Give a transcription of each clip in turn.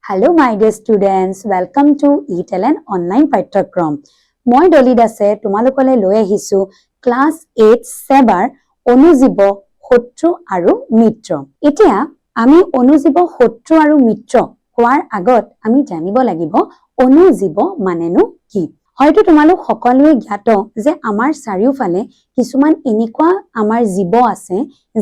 Hello my dear students, welcome to ETLN online পাঠ্যক্ৰম। মই ডলি দাসে তোমালোকলে লৈ আহিছো ক্লাস 8 সেবাৰ অনুজীৱ শত্ৰু আৰু মিত্ৰ। এতিয়া আমি অনুজীৱ শত্ৰু আৰু মিত্ৰ কোৱাৰ আগত আমি জানিব লাগিব অনুজীৱ মানেনো কি। হয়তো তোমালোক সকলোৱে জ্ঞাত যে আমাৰ চাৰিওফালে কিছুমান এনেকুৱা আমাৰ জীৱ আছে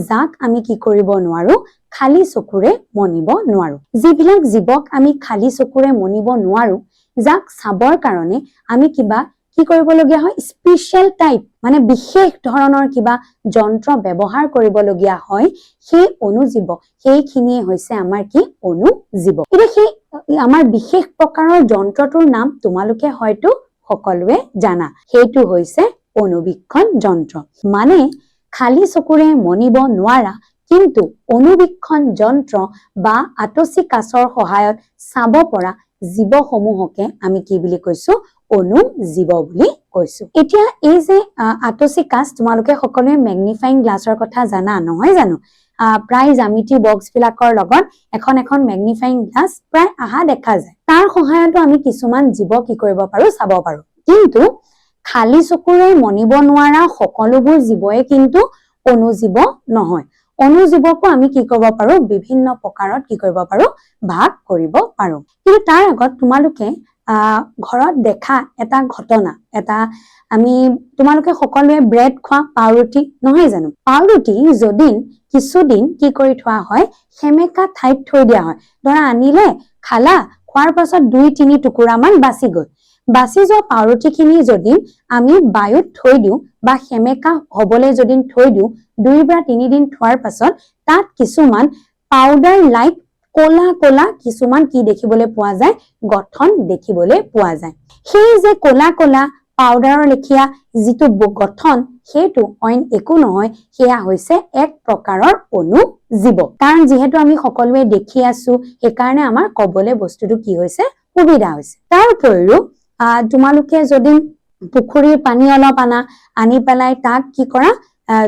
যাক আমি কি কৰিব নোৱাৰো, খালি চকুৰে মনিব নোৱাৰো। যিবিলাক জীৱক আমি খালি চকুৰে মনিব নোৱাৰো, যাক চাবৰ কাৰণে আমি কিবা কি কৰিবলগীয়া হয়, স্পেশাল টাইপ মানে বিশেষ ধৰণৰ কিবা যন্ত্ৰ ব্যৱহাৰ কৰিবলগীয়া হয়, সেই অনুজীৱ সেইখিনিয়ে হৈছে আমাৰ কি অনুজীৱ। এতিয়া সেই আমাৰ বিশেষ প্ৰকাৰৰ যন্ত্ৰটোৰ নাম তোমালোকে হয়তো সকলোৱে জানা, সেইটো হৈছে অনুবীক্ষণ যন্ত্ৰ। মানে খালি চকুৰে মনিব নোৱাৰা কিন্তু অনুবীক্ষণ যন্ত্ৰ বা আতচি কাচৰ সহায়ত চাব পৰা জীৱসমূহকে আমি কি বুলি কৈছো, অনুজীৱ বুলি কৈছো। এতিয়া এই যে আতচি কাচ, তোমালোকে সকলোৱে ম্যাগনিফাইং গ্লাছৰ কথা জানা নহয় জানো? প্ৰায় জ্যামিতি বক্স বিলাকৰ লগত এখন এখন ম্যাগনিফাইং গ্লাছ প্ৰায় আহা দেখা যায়। তাৰ সহায়তো আমি কিছুমান জীৱ কি কৰিব পাৰো, চাব পাৰো। কিন্তু খালি চকুৰে মনিব নোৱাৰা সকলোবোৰ জীৱয়ে কিন্তু অনুজীৱ নহয়। অনুজীৱকো আমি কি কৰিব পাৰো, বিভিন্ন প্ৰকাৰত কি কৰিব পাৰো, ভাগ কৰিব পাৰো। কিন্তু তাৰ আগত তোমালোকে ঘৰত দেখা এটা ঘটনা, এটা আমি তোমালোকে সকলোৱে ব্ৰেড খোৱা পাউৰুটি নহয় জানো? পাউৰুটি যদি কিছুদিন কি কৰি থোৱা হয়, সেমেকা ঠাইত থৈ দিয়া হয়। ধৰা আনিলে, খালা, খোৱাৰ পাছত 2-3 টুকুৰা মান বাচি গল। বাচি যোৱা পাউৰুটিখিনি যদি আমি বায়ুত থৈ দিওঁ বা সেমেকা হবলৈ যদি থৈ দিওঁ, 2 বা 3 দিন থোৱাৰ পাছত তাত কিছুমান পাউডাৰ লাইক কলা কলা কিছুমান কি দেখিবলৈ পোৱা যায়, গঠন দেখিবলৈ পোৱা যায়। সেই যে কলা কলা পাউডাৰৰ লেখীয়া যিটো গঠন, সেইটো অইন একো নহয়, সেয়া হৈছে এক প্ৰকাৰৰ অনুজীৱ। কাৰণ যিহেতু আমি সকলোৱে দেখি আছো, সেইকাৰণে আমাৰ কবলৈ বস্তুটো কি হৈছে, সুবিধা হৈছে। তাৰ উপৰিও তোমালোকে যদি পুখুৰীৰ পানী অলপ আনি পেলাই তাক কি কৰা,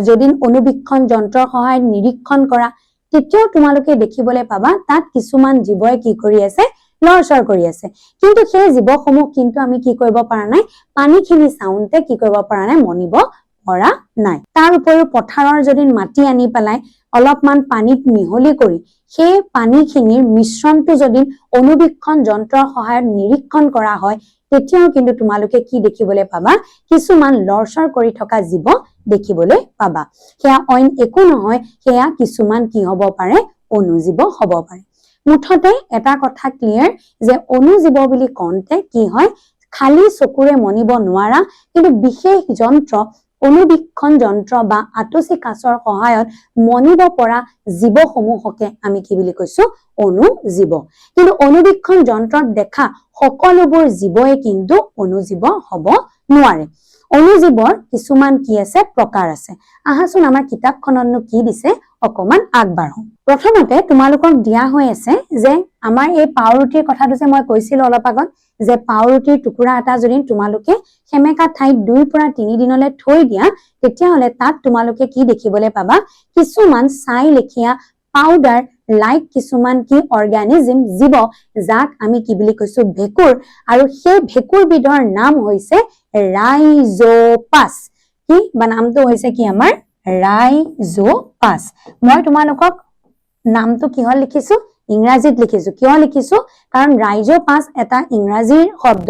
যদি অনুবীক্ষণ যন্ত্ৰৰ সহায়ত নিৰীক্ষণ কৰা, তেতিয়াও তোমালোকে দেখিবলৈ পাবা তাত কিছুমান জীৱই কি কৰি আছে, লৰচৰ কৰি আছে। কিন্তু সেই জীৱসমূহ কিন্তু আমি কি কৰিব পৰা নাই, পানীখিনি চাউনতে কি কৰিব পৰা নাই, মনিব পৰা নাই। তাৰ উপৰিও পথাৰৰ যদি মাটি আনি পেলাই অলপমান পানীত মিহলি কৰি সেই পানীখিনিৰ মিশ্ৰণটো যদি অনুবীক্ষণ যন্ত্ৰৰ সহায়ত নিৰীক্ষণ কৰা হয়, তেতিয়াও কিন্তু তোমালোকে কি দেখিবলৈ পাবা, কিছুমান লৰচৰ কৰি থকা জীৱ দেখিবলৈ পাবা। সেয়া অইন একো নহয়, সেয়া কিছুমান কি হব পাৰে, অনুজীৱ হব পাৰে। মুঠতে এটা কথা ক্লিয়াৰ যে অনুজীৱ বুলি কওঁতে কি হয়, খালি চকুৰে মনিব নোৱাৰা কিন্তু বিশেষ যন্ত্ৰ অনুবীক্ষণ যন্ত্ৰ বা আতচি কাচৰ সহায়ত মনিব পৰা জীৱসমূহকে আমি কি বুলি কৈছো, অনুজীৱ। কিন্তু অনুবীক্ষণ যন্ত্ৰত দেখা সকলোবোৰ জীৱই কিন্তু অনুজীৱ হব নোৱাৰে। অনুজীৱৰ কিছুমান কি আছে, প্ৰকাৰ আছে। আহাচোন আমাৰ কিতাপখনতনো কি দিছে অকমান আগবাঢ়ো। প্ৰথমতে তোমালোকক দিয়া হৈ আছে যে আমাৰ এই পাউৰুটিৰ কথাটো যে মই কৈছিলো অলপ আগত, যে পাউৰুটিৰ টুকুৰা এটা যদি তোমালোকে সেমেকা ঠাইত 2 পৰা 3 দিনলৈ থৈ দিয়া, তেতিয়াহলে তাত তোমালোকে কি দেখিবলৈ পাবা, কিছুমান ছাই লেখীয়া পাউডাৰ লাইক কিছুমান কি অৰ্গানিজম জীৱ, যাক আমি কি বুলি কৈছো, ভেঁকুৰ। আৰু সেই ভেঁকুৰ বিধৰ নাম হৈছে ৰাইজোপাছ। কি বা নামটো হৈছে কি আমাৰ ৰাইজোপাছ। মই তোমালোকক নামটো কিহত লিখিছো, ইংৰাজীত লিখিছো। কিয় লিখিছো, কাৰণ ৰাইজোপাছ এটা ইংৰাজীৰ শব্দ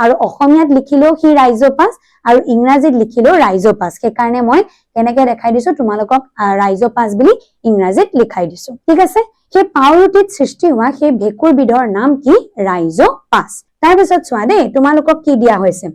আৰু অসমীয়াত লিখিলেও সি ৰাইজোপাছ আৰু ইংৰাজীত লিখিলেও ৰাইজোপাছ। সেইকাৰণে মই কেনেকে দেখাই দিছো, তোমালোকক ৰাইজোপাছ বুলি ইংৰাজীত লিখাই দিছো। ঠিক আছে? সেই পাউৰুটিত সৃষ্টি হোৱা সেই ভেঁকুৰ বিধৰ নাম কি, ৰাইজোপাছ। তাৰপিছত চোৱা দেই, তোমালোকক কি দিয়া হৈছে,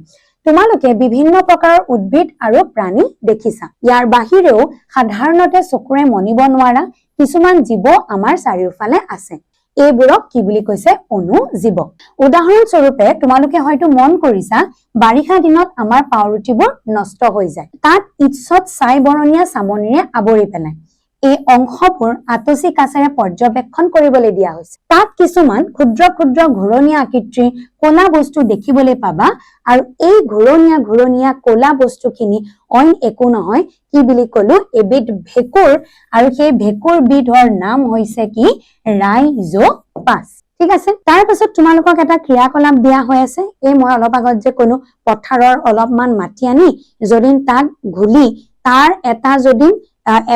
তোমালোকে বিভিন্ন প্ৰকাৰৰ উদ্ভিদ আৰু প্ৰাণী দেখিছা। ইয়াৰ বাহিৰেও সাধাৰণতে চকুৰে মনিব নোৱাৰা কিছুমান জীৱ আমাৰ চাৰিওফালে আছে। এইবোৰক কি বুলি কৈছে, অনুজীৱ। উদাহৰণ স্বৰূপে তোমালোকে হয়তো মন কৰিছা, বাৰিষা দিনত আমাৰ পাউৰুটিবোৰ নষ্ট হৈ যায়। তাত ইচ্ছত ছাই বৰণীয়া চামনিৰে আৱৰি পেলাই এই অংশবোৰ আতচি কাচেৰে পৰ্যবেক্ষণ কৰিবলৈ দিয়া হৈছে। তাত কিছুমান ক্ষুদ্ৰ ক্ষুদ্ৰ ঘূৰণীয়া আকৃতিৰ কলা বস্তু দেখিবলৈ পাবা। আৰু এই ঘূৰণীয়া কলা বস্তুখিনি অইন একো নহয়, কি বুলি কলো, এবিধ ভেঁকুৰ। আৰু সেই ভেঁকুৰ বিধৰ নাম হৈছে কি, ৰাইজোপাছ। ঠিক আছে তাৰ পাছত তোমালোকক এটা ক্ৰিয়াকলাপ দিয়া হৈ আছে এই মই অলপ আগত যে কোনো পথাৰৰ অলপমান মাটি আনি যদি তাক ঘুলি তাৰ এটা যদি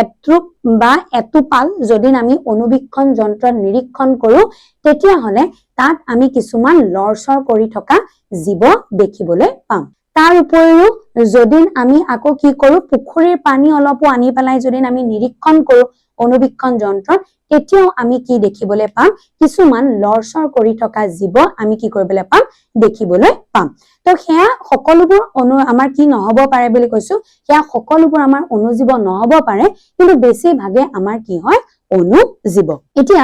এট্ৰুপ বা এটুপাল যদি আমি অনুবীক্ষণ যন্ত্ৰত নিৰীক্ষণ কৰো তেতিয়া হলে তাত আমি কিছুমান লৰচৰ কৰি থকা জীৱ দেখিবলৈ পাম তাৰ উপৰিও যদি আমি আকৌ কি কৰো পুখুৰীৰ পানী অলপো আনি পেলাই যদি আমি নিৰীক্ষণ কৰো অনুবীক্ষণ যন্ত্ৰত তেতিয়াও আমি কি দেখিবলৈ পাম কিছুমান লৰচৰ কৰি থকা জীৱ আমি কি কৰিবলৈ পাম দেখিবলৈ পাম তো হেয়া সকলোবোৰ আমাৰ কি নহব পাৰে বুলি কৈছো হেয়া সকলোবোৰ আমাৰ অনুজীৱ নহব পাৰে কিন্তু বেছি ভাগে আমাৰ কি হয় অনুজীৱ এতিয়া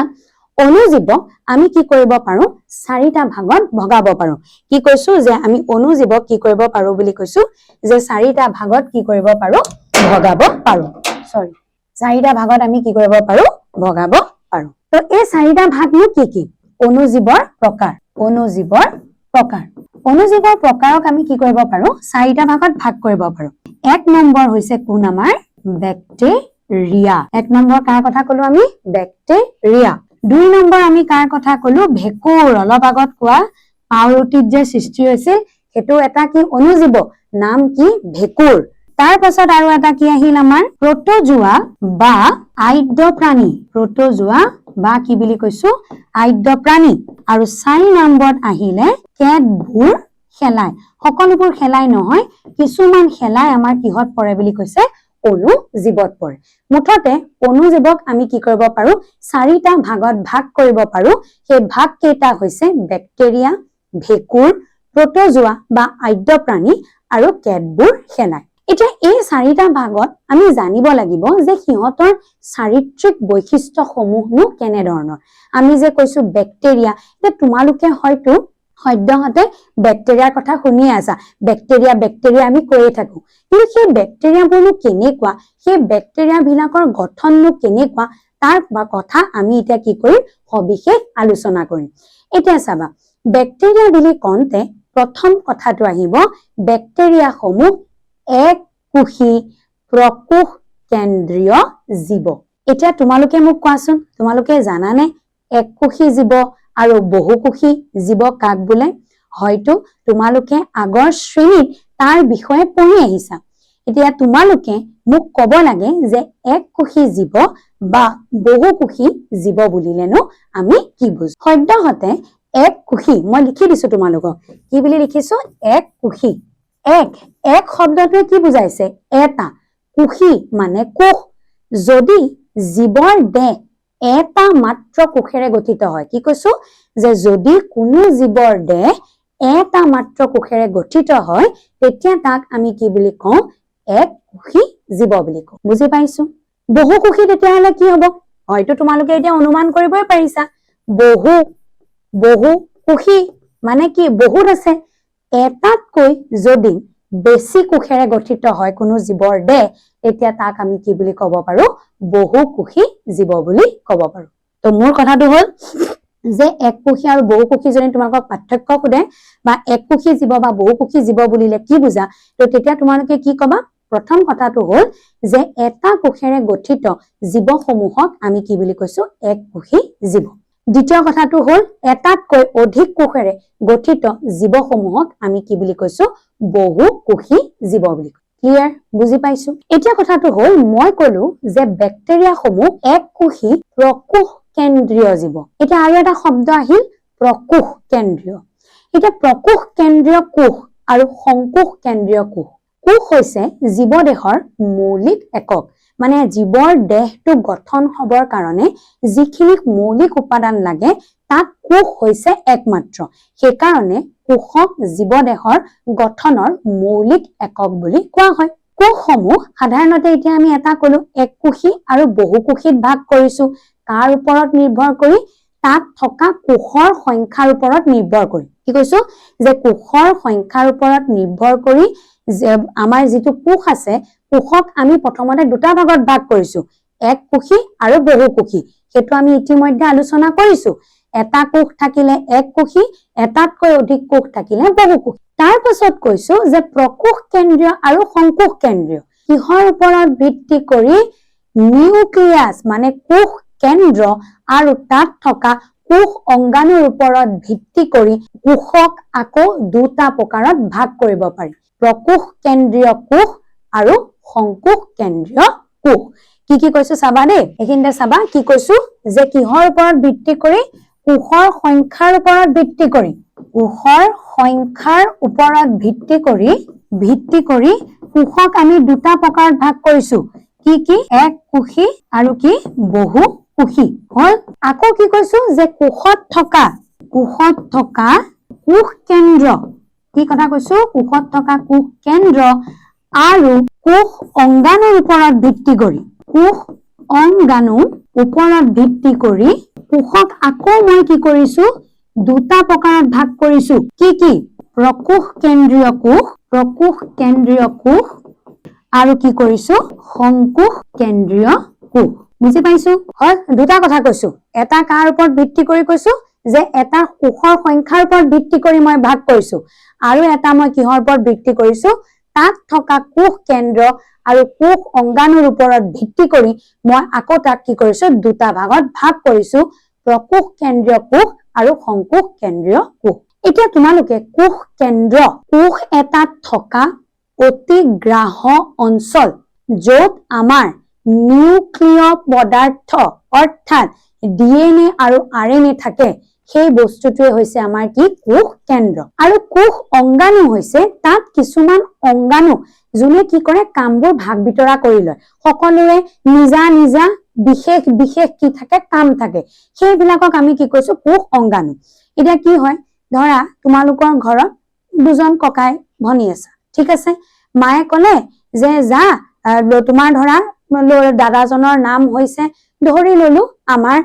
অনুজীৱ আমি কি কৰিব পাৰো চাৰিটা ভাগত ভগাব পাৰো কি কৈছো যে আমি অনুজীৱ কি কৰিব পাৰো বুলি কৈছো যে চাৰিটা ভাগত কি কৰিব পাৰো ভগাব পাৰো সৰি চাৰিটা ভাগত আমি কি কৰিব পাৰো ভগাব পাৰো তো এই চাৰিটা ভাগনো কি অনুজীৱৰ প্ৰকাৰ অনুজীৱৰ প্ৰকাৰক আমি কি কৰিব পাৰো চাৰিটা ভাগত ভাগ কৰিব পাৰো এক নম্বৰ হৈছে কোন আমাৰ বেক্টেৰিয়া এক নম্বৰ কাৰ কথা কলো আমি বেক্টেৰিয়া দুই নম্বৰ আমি কাৰ কথা কলো ভেকুৰ অলপ আগত কোৱা পাউৰুটিত যে সৃষ্টি হৈছে হেতু এটা কি অনুজীৱ নাম কি ভেকুৰ তাৰ পাছত আৰু এটা কি আহিল আমাৰ প্ৰটোজোৱা বা আদ্য প্ৰাণী প্ৰটোজোৱা বা কি বুলি কৈছো আদ্য প্ৰাণী আৰু 4 নম্বৰত আহিলে কেটবোৰ খেলাই সকলোবোৰ খেলাই নহয় কিছুমান খেলাই আমাৰ কিহত পৰে বুলি কৈছে অনুজীৱত পৰে মুঠতে অনুজীৱক আমি কি কৰিব পাৰো চাৰিটা ভাগত ভাগ কৰিব পাৰো সেই ভাগ কেইটা হৈছে বেক্টেৰিয়া ভেকুৰ প্ৰটোজোৱা বা আদ্য প্ৰাণী আৰু কেটবোৰ খেলাই এতিয়া এই চাৰিটা ভাগত আমি জানিব লাগিব যে সিহঁতৰ চাৰিত্ৰিক বৈশিষ্ট্যসমূহনো কেনে ধৰণৰ আমি যে কৈছো বেক্টেৰিয়া যে তোমালোকে হয়তো সদ্যহতে বেক্টেৰিয়াৰ কথা শুনি আছা বেক্টেৰিয়া আমি কৈয়ে থাকো কিন্তু সেই বেক্টেৰিয়াবোৰনো কেনেকুৱা সেই বেক্টেৰিয়া বিলাকৰ গঠননো কেনেকুৱা তাৰ কথা আমি এতিয়া কি কৰিম সবিশেষ আলোচনা কৰিম এতিয়া চাবা বেক্টেৰিয়া বুলি কওঁতে প্ৰথম কথাটো আহিব বেক্টেৰিয়া সমূহ এক কোষী প্ৰকোষ কেন্দ্ৰীয় জীৱ এতিয়া তোমালোকে মোক কোৱাচোন তোমালোকে জানানে এক কোষী জীৱ আৰু বহুকোষী জীৱ কাক বোলে হয়তো তোমালোকে আগৰ শ্ৰেণীত তাৰ বিষয়ে পঢ়ি আহিছা এতিয়া তোমালোকে মোক ক'ব লাগে যে এক কোষী জীৱ বা বহুকোষী জীৱ বুলিলেনো আমি কি বুজো সদ্যহতে এক কোষী মই লিখি দিছো তোমালোকক কি বুলি লিখিছো এক কোষী এক শব্দটোৱে কি বুজাইছে এটা কোষী মানে কোষ যদি জীৱৰ দেহ এটা মাত্ৰ কোষেৰে গঠিত হয় কি কৈছো যে যদি কোনো জীৱৰ দেহ এটা মাত্ৰ কোষেৰে গঠিত হয় তেতিয়া তাক আমি কি বুলি কওঁ এক কোষী জীৱ বুলি কওঁ বুজি পাইছো বহুকোষী তেতিয়াহলে কি হ'ব হয়তো তোমালোকে এতিয়া অনুমান কৰিবই পাৰিছা বহু কোষী মানে কি বহুত আছে এটাতকৈ যদি বেছি কোষেৰে গঠিত হয় কোনো জীৱৰ দেহ তেতিয়া তাক আমি কি বুলি ক'ব পাৰো বহুকোষী জীৱ বুলি ক'ব পাৰো তো মোৰ কথাটো হ'ল যে এক কোষী আৰু বহুকোষী যদি তোমালোকক পাৰ্থক্য সোধে বা এক কোষী জীৱ বা বহুকোষী জীৱ বুলিলে কি বুজা তো তেতিয়া তোমালোকে কি ক'বা প্ৰথম কথাটো হ'ল যে এটা কোষেৰে গঠিত জীৱসমূহক আমি কি বুলি কৈছো এক কোষী জীৱ দ্বিতীয় কথাটো হ'ল এটাতকৈ অধিক কোষেৰে গঠিত জীৱসমূহক আমি কি বুলি কৈছো বহুকোষী জীৱ বুলি কওঁ ক্লিয়াৰ বুজি পাইছো এতিয়া কথাটো হ'ল মই কলো যে বেক্টেৰিয়া সমূহ এক কোষী প্ৰকোষ কেন্দ্ৰীয় জীৱ এটা আৰু এটা শব্দ আহিল প্ৰকোষ কেন্দ্ৰীয় এটা প্ৰকোষ কেন্দ্ৰীয় কোষ আৰু সংকোষ কেন্দ্ৰীয় কোষ কোষ হৈছে জীৱদেহৰ মৌলিক একক মানে জীৱৰ দেহটো গঠন হবৰ কাৰণে যিখিনি মৌলিক উপাদান লাগে তাত কোষ হৈছে একমাত্ৰ সেই কাৰণে কোষক জীৱদেহৰ গঠনৰ মৌলিক একক বুলি কোৱা হয় কোষসমূহ সাধাৰণতে এতিয়া আমি এটা কলো এক কোষী আৰু বহুকোষীত ভাগ কৰিছো কাৰ ওপৰত নিৰ্ভৰ কৰি তাত থকা কোষৰ সংখ্যাৰ ওপৰত নিৰ্ভৰ কৰি কি কৈছো যে কোষৰ সংখ্যাৰ ওপৰত নিৰ্ভৰ কৰি আমাৰ যিটো কোষ আছে কোষক আমি প্ৰথমতে দুটা ভাগত ভাগ কৰিছো এক কোষী আৰু বহুকোষী সেইটো আমি ইতিমধ্যে আলোচনা কৰিছো এটা কোষ থাকিলে এক কোষী এটাতকৈ অধিক কোষ থাকিলে বহুকোষী তাৰ পাছত কৈছো যে প্ৰকোষ কেন্দ্ৰীয় আৰু সংকোষ কেন্দ্ৰীয় কিহৰ ওপৰত ভিত্তি কৰি নিউক্লিয়াছ মানে কোষ কেন্দ্ৰ আৰু তাত থকা কোষ অংগাণুৰ ওপৰত ভিত্তি কৰি কোষক আকৌ দুটা প্ৰকাৰত ভাগ কৰিব পাৰি প্ৰকোষ কেন্দ্ৰীয় কোষ আৰু সংকোষ কেন্দ্ৰীয় কোষ কি কৈছো চাবা দেই এইখিনিতে চাবা কি কৈছো যে কিহৰ ওপৰত ভিত্তি কৰি কোষৰ সংখ্যাৰ ওপৰত ভিত্তি কৰি কোষৰ সংখ্যাৰ ওপৰত ভিত্তি কৰি কোষক আমি দুটা প্ৰকাৰত ভাগ কৰিছো কি এক কোষী আৰু কি বহু কোষী হল আকৌ কি কৈছো যে কোষত থকা কোষ কেন্দ্ৰ কি কথা কৈছো কোষত থকা কোষ কেন্দ্ৰ আৰু কোষ অংগাণুৰ ওপৰত ভিত্তি কৰি কোষ অংগাণুৰ ওপৰত ভিত্তি কৰি কোষক আকৌ মই কি কৰিছো দুটা প্ৰকাৰত ভাগ কৰিছো কি প্ৰকোষ কেন্দ্ৰীয় কোষ আৰু কি কৰিছো সংকোষ কেন্দ্ৰীয় কোষ বুজি পাইছো হয় দুটা কথা কৈছো এটা কাৰ ওপৰত ভিত্তি কৰি কৈছো যে এটা কোষৰ সংখ্যাৰ ওপৰত ভিত্তি কৰি মই ভাগ কৰিছো আৰু এটা মই কিহৰ ওপৰত ভিত্তি কৰিছো তাত থকা কোষ কেন্দ্ৰ আৰু কোষ অংগাণুৰ ওপৰত ভিত্তি কৰি মই আকৌ তাক কি কৰিছো দুটা ভাগত ভাগ কৰিছো প্ৰকোষ কেন্দ্ৰীয় কোষ আৰু সংকোষ কেন্দ্ৰীয় কোষ এতিয়া তোমালোকে কোষ কেন্দ্ৰ কোষ এটাত থকা অতি গ্ৰাহ্য অঞ্চল য'ত আমাৰ নিউক্লিয় পদাৰ্থ অৰ্থাৎ ডিএনএ আৰু আৰএনএ থাকে সেই বস্তুটোৱে হৈছে আমাৰ কি কোষ কেন্দ্ৰ আৰু কোষ অংগাণু হৈছে তাত কিছুমান অংগাণু যোনে কি কৰে কামবোৰ ভাগ বিতৰা কৰি লয় সকলোৰে নিজা বিশেষ কি থাকে কাম থাকে সেইবিলাকক আমি কি কৈছো কোষ অংগাণু এতিয়া কি হয় ধৰা তোমালোকৰ ঘৰত দুজন ককাই ভনী আছে ঠিক আছে মায়ে কলে যে যা তোমাৰ ধৰা দাদাজনৰ নাম হৈছে ধৰি ললো আমাৰ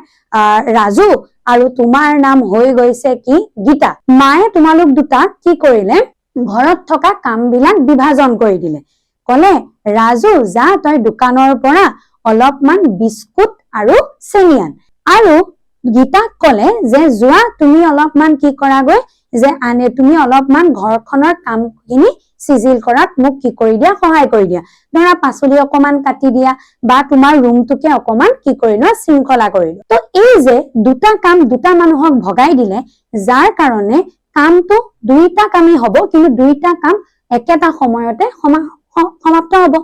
ৰাজু আৰু তোমাৰ নাম হৈ গৈছে কি গীতা মায়ে তোমালোক দুটা কি কৰিলে ঘৰত থকা কামবিলাক বিভাজন কৰি দিলে কলে ৰাজু যা তই দোকানৰ পৰা অলপমান বিস্কুট আৰু চেনি আন আৰু গীতাক কলে যে যোৱা তুমি অলপমান কি কৰাগৈ যে আনে তুমি অলপমান ঘৰখনৰ কামখিনি সিজিল কৰাত মোক কি কৰি দিয়া সহায় কৰি দিয়া ধৰা পাচলি অকমান কাটি দিয়া বা তোমাৰ ৰুমটোকে অকমান কি কৰিলো শৃংখলা কৰিলো তো এই যে দুটা কাম দুটা মানুহক ভগাই দিলে যাৰ কাৰণে কামটো দুইটা কামই হ'ব কিন্তু দুইটা কাম একেটা সময়তে সমাপ্ত হ'ব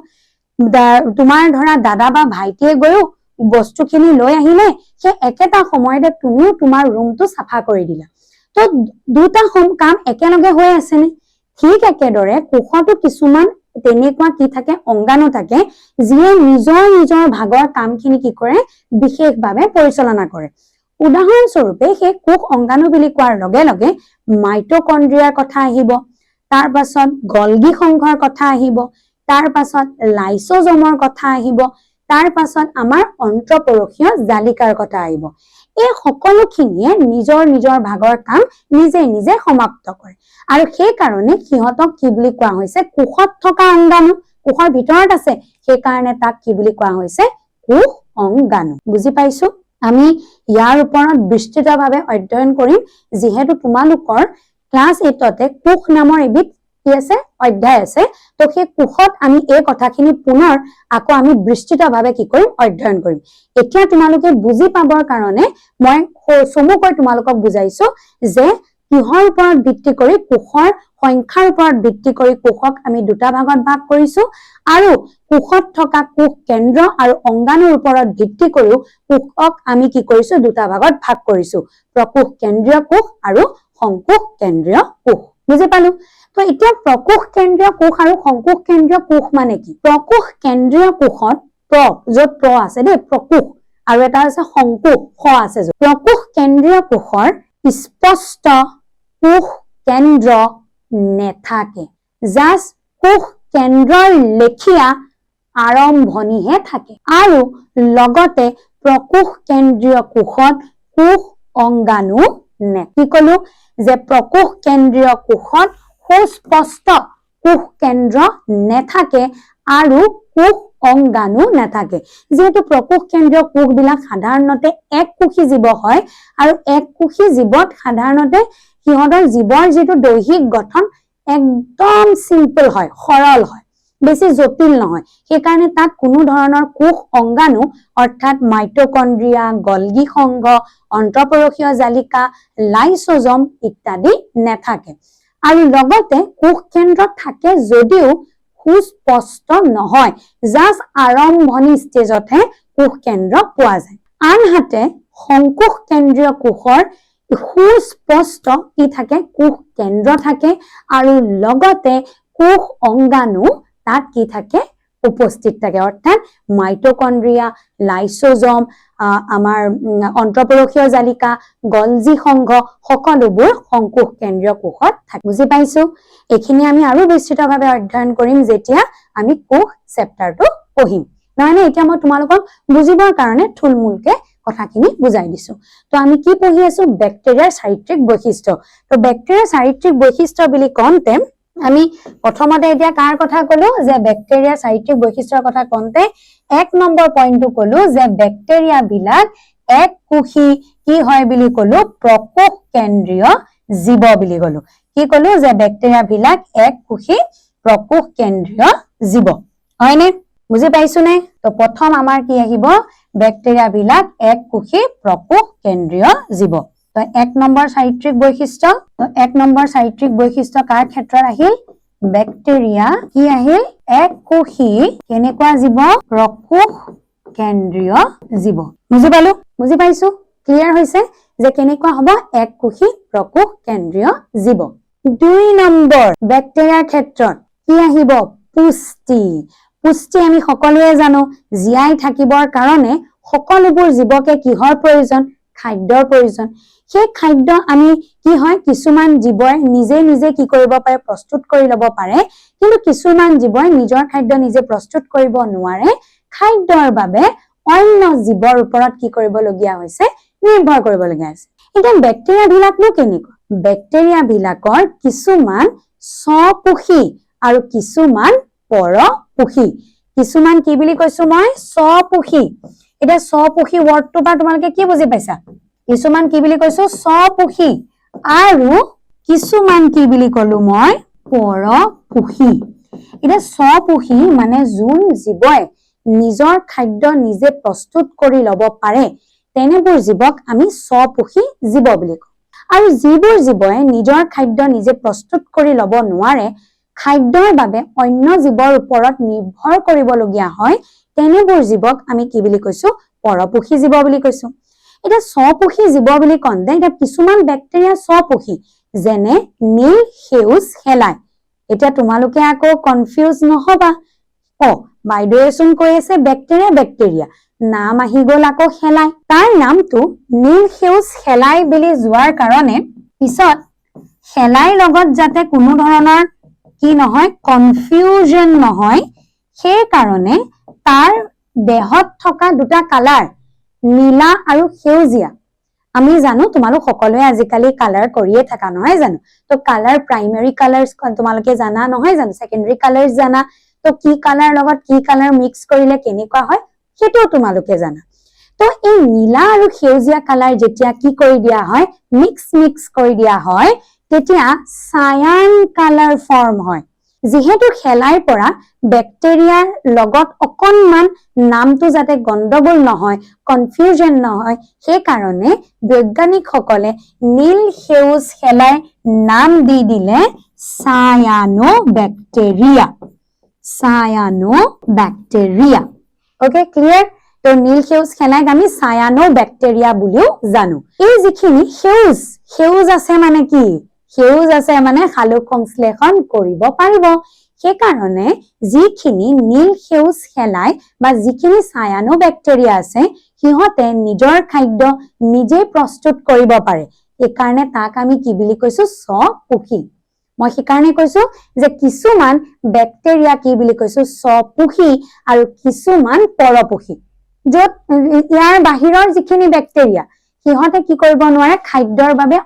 তোমাৰ ধৰা দাদা বা ভাইটিয়ে গৈও বস্তুখিনি লৈ আহিলে সেই একেটা সময়তে তুমিও তোমাৰ ৰুমটো চাফা কৰি দিলা তো দুটা কাম একেলগে হৈ আছে নে ঠিক একেদৰে কোষতো কিছুমান তেনেকুৱা কি থাকে অংগাণু থাকে যিয়ে নিজৰ ভাগৰ কামখিনি কি কৰে বিশেষভাৱে পৰিচালনা কৰে উদাহৰণ স্বৰূপে সেই কোষ অংগাণু বুলি কোৱাৰ লগে লগে মাইটোকন্ড্ৰিয়াৰ কথা আহিব তাৰ পাছত গলগি সংঘৰ কথা আহিব তাৰ পাছত লাইসোজমৰ কথা আহিব তাৰ পাছত আমাৰ অন্ত্ৰপৰশীয় জালিকাৰ কথা আহিব এই সকলোখিনিয়ে নিজৰ ভাগৰ কাম নিজে সমাপ্ত কৰে আৰু সেই কাৰণে সিহঁতক কি বুলি কোৱা হৈছে কোষত থকা অংগাণু কোষৰ ভিতৰত আছে সেই কাৰণে তাক কি বুলি কোৱা হৈছে কোষ অংগাণু বুজি পাইছো আমি ইয়াৰ ওপৰত বিস্তৃতভাৱে অধ্যয়ন কৰিম যিহেতু তোমালোকৰ ক্লাস 8তে কোষ নামৰ এবিধ কি আছে অধ্যায় আছে তো সেই কোষত আমি এই কথাখিনি পুনৰ আকৌ আমি বিস্তৃতভাৱে কি কৰিম অধ্যয়ন কৰিম এতিয়া তোমালোকে বুজি পাবৰ কাৰণে মই চমুকৈ তোমালোকক বুজাইছো যে কিহৰ ওপৰত ভিত্তি কৰি কোষৰ সংখ্যাৰ ওপৰত ভিত্তি কৰি কোষক আমি দুটা ভাগত ভাগ কৰিছো আৰু কোষত থকা কোষ কেন্দ্ৰ আৰু অংগাণুৰ ওপৰত ভিত্তি কৰি কোষক আমি কি কৰিছো দুটা ভাগত ভাগ কৰিছো প্ৰকোষ কেন্দ্ৰীয় কোষ আৰু সংকোষ কেন্দ্ৰীয় কোষ বুজি পালো তো এতিয়া প্ৰকোষ কেন্দ্ৰীয় কোষ আৰু সংকোষ কেন্দ্ৰীয় কোষ মানে কি প্ৰকোষ কেন্দ্ৰীয় কোষত য'ত আছে দেই প্ৰকোষ আৰু এটা আছে সংকোষ আছে প্ৰকোষ কেন্দ্ৰীয় কোষৰ স্পষ্ট কোষ কেন্দ্ৰ নেথাকে জাস্ট কোষ কেন্দ্ৰৰ লেখিয়া আৰম্ভণিহে থাকে আৰু লগতে প্ৰকোষ কেন্দ্ৰীয় কোষত কোষ অংগাণু কি কলো যে প্ৰকোষ কেন্দ্ৰীয় কোষত সুস্পষ্ট কোষ কেন্দ্ৰ নেথাকে আৰু কোষ অংগাণু নেথাকে যেহেতু প্ৰকোষ কেন্দ্ৰীয় কোষবিলাক সাধাৰণতে এক কোষী জীৱ হয় আৰু এক কোষী জীৱত সাধাৰণতে সিহঁতৰ জীৱৰ যেটো দৈহিক গঠন একদম সিম্পল হয় সৰল হয় বেছি জটিল নহয় সেই কাৰণে তাত কোনো ধৰণৰ কোষ অংগাণু অৰ্থাৎ মাইটোকন্ড্ৰিয়া গলগি সংঘ অন্ত্ৰপৰশীয় জালিকা লাইসোজম ইত্যাদি নেথাকে আৰু লগতে কোষ কেন্দ্ৰত থাকে যদিও সুস্পষ্ট নহয় জাস্ট আৰম্ভণি ষ্টেজতহে কোষ কেন্দ্ৰ পোৱা যায় আনহাতে সংকোষ কেন্দ্ৰীয় কোষৰ সুস্পষ্ট কি থাকে কোষ কেন্দ্ৰ থাকে আৰু লগতে কোষ অংগাণু তাত কি থাকে উপস্থিত থাকে অৰ্থাৎ মাইটোকন্ড্ৰিয়া লাইসোজম আমাৰ অন্ত্ৰপৰশীয় জালিকা গলজি সংঘ সকলোবোৰ সংকোষ কেন্দ্ৰীয় কোষত থাকে বুজি পাইছো এখিনি আমি আৰু বিস্তৃতভাৱে অধ্যয়ন কৰিম যেতিয়া আমি কোষ চেপ্টাৰটো পঢ়িম মানে এতিয়া মই তোমালোকক বুজিবৰ কাৰণে থুলমূলকে কথাখিনি বুজাই দিছো তো আমি কি পঢ়ি আছো ব্যাকটেৰিয়াৰ চাৰিত্ৰিক বৈশিষ্ট্য তো ব্যাকটেৰিয়াৰ চাৰিত্ৰিক বৈশিষ্ট্য বুলি কওঁতে আমি প্ৰথমতে এতিয়া কাৰ কথা কলো যে ব্যাকটেৰিয়াৰ চাৰিত্ৰিক বৈশিষ্ট্যৰ কথা কওঁতে এক নম্বৰ পইণ্টটো কলো যে ব্যাকটেৰিয়া বিলাক এক কোষী কি হয় বুলি কলো প্ৰকোষ কেন্দ্ৰীয় জীৱ বুলি কলো কি কলো যে ব্যাকটেৰিয়া বিলাক এক কোষী প্ৰকোষ কেন্দ্ৰীয় জীৱ হয়নে বুজি পাইছো নে তো প্ৰথম আমাৰ কি আহিব ব্যাকটেৰিয়া বিলাক এক কোষী প্ৰকোষ কেন্দ্ৰীয় জীৱ তো এক নম্বৰ চাৰিত্ৰিক বৈশিষ্ট্য তো এক নম্বৰ চাৰিত্ৰিক বৈশিষ্ট্য কাৰ ক্ষেত্ৰত আহিল ব্যাকটেৰিয়া কি আহিল এক কোষী কেনেকুৱা জীৱ প্ৰকোষ কেন্দ্ৰীয় জীৱ বুজি পাইছো ক্লিয়াৰ হৈছে যে কেনেকুৱা হ'ব এক কোষী প্ৰকোষ কেন্দ্ৰীয় জীৱ দুই নম্বৰ ব্যাকটেৰিয়াৰ ক্ষেত্ৰত কি আহিব পুষ্টি আমি সকলোৱে জানো জীয়াই থাকিবৰ কাৰণে সকলোবোৰ জীৱকে কিহৰ প্ৰয়োজন খাদ্যৰ প্ৰয়োজন সেই খাদ্য আমি কি হয় কিছুমান জীৱই নিজে কি কৰিব পাৰে প্ৰস্তুত কৰি ল'ব পাৰে কিন্তু কিছুমান জীৱই নিজৰ খাদ্য নিজে প্ৰস্তুত কৰিব নোৱাৰে খাদ্যৰ বাবে অন্য জীৱৰ ওপৰত কি কৰিবলগীয়া হৈছে নিৰ্ভৰ কৰিবলগীয়া হৈছে এতিয়া ব্যাকটেৰিয়া বিলাকনো কেনেকুৱা ব্যাকটেৰিয়া বিলাকৰ কিছুমান স্বপোষী আৰু কিছুমান পৰপোষী কিছুমান কি বুলি কৈছো মই স্বপোষী এটা স্বপোষী ওয়াৰ্ডটো বা তোমালোকে কি বুজি পাইছা কিছুমান কি বুলি কৈছো স্বপোষী আৰু কিছুমান কি বুলি কলো মই পৰপোষী এটা স্বপোষী মানে যোন জীৱই নিজৰ খাদ্য নিজে প্ৰস্তুত কৰি ল'ব পাৰে তেনেবোৰ জীৱক আমি স্বপোষী জীৱ বুলি কওঁ আৰু যিবোৰ জীৱই নিজৰ খাদ্য নিজে প্ৰস্তুত কৰি ল'ব নোৱাৰে খাদ্যৰ বাবে অন্য জীৱৰ ওপৰত নিৰ্ভৰ কৰিবলগীয়া হয় তেনেবোৰ জীৱক আমি কি বুলি কৈছো পৰপোষী জীৱ বুলি কৈছো এটা স্বপোষী জীৱ বুলি কওঁতে এটা কিছুমান ব্যাকটেৰিয়া স্বপোষী যেনে নীল সেউজ শেলাই এতিয়া তোমালোকে আকৌ কনফিউজ নহবা বাইদেউচোন কৈ আছে ব্যাকটেৰিয়া নাম আহি গ'ল আকৌ শেলাই তাৰ নামটো নীল সেউজ শেলাই বুলি যোৱাৰ কাৰণে পিছত শেলাইৰ লগত যাতে কোনো ধৰণৰ কি নহয় কনফিউজন নহয় সেই কাৰণে তাৰ দেহত থকা দুটা কালাৰ নীলা আৰু সেউজীয়া আমি জানো তোমালোক সকলোৱে আজিকালি কালাৰ কৰিয়ে থাকা নহয় জানো তো কালাৰ প্ৰাইমাৰী কালাৰ্স তোমালোকে জানা নহয় জানো সেকেন্ডাৰী কালাৰ্স জানা তো কি কালাৰ লগত কি কালাৰ মিক্স কৰিলে কেনেকুৱা হয় সেটো তোমালোকে জানা তো এই নীলা আৰু সেউজীয়া কালাৰ যেতিয়া কি কৰি দিয়া হয় মিক্স কৰি দিয়া হয় তেতিয়া সায়ান কালাৰ ফৰ্ম হয় যেহেতু শেলাইৰ পৰা ব্যাকটেৰিয়াৰ লগত অকনমান নামটো যাতে গণ্ডগোল নহয় কনফিউজন নহয় সেই কাৰণে বৈজ্ঞানিকসকলে নীল সেউজ শেলাই নাম দি দিলে সায়ানোব্যাকটেৰিয়া ওকে ক্লিয়াৰ তো নীল সেউজ শেলাইক আমি সায়ানোব্যাকটেৰিয়া বুলিও জানো এই যিখিনি সেউজ আছে মানে কি সেউজ আছে মানে সালোক সংশ্লেষণ কৰিব পাৰিব সেই কাৰণে যিখিনি নীল সেউজ শেলাই বা যিখিনি সায়ানোব্যাকটেৰিয়া আছে সিহঁতে নিজৰ খাদ্য নিজে প্ৰস্তুত কৰিব পাৰে এই কাৰণে তাক আমি কি বুলি কৈছো স্বপোষী মই সেইকাৰণে কৈছো যে কিছুমান ব্যাকটেৰিয়া কি বুলি কৈছো স্বপোষী আৰু কিছুমান পৰপোষী যত ইয়াৰ বাহিৰৰ যিখিনি ব্যাকটেৰিয়া সিহঁতে কি কৰিব নোৱাৰে খাদ্যৰ বাবে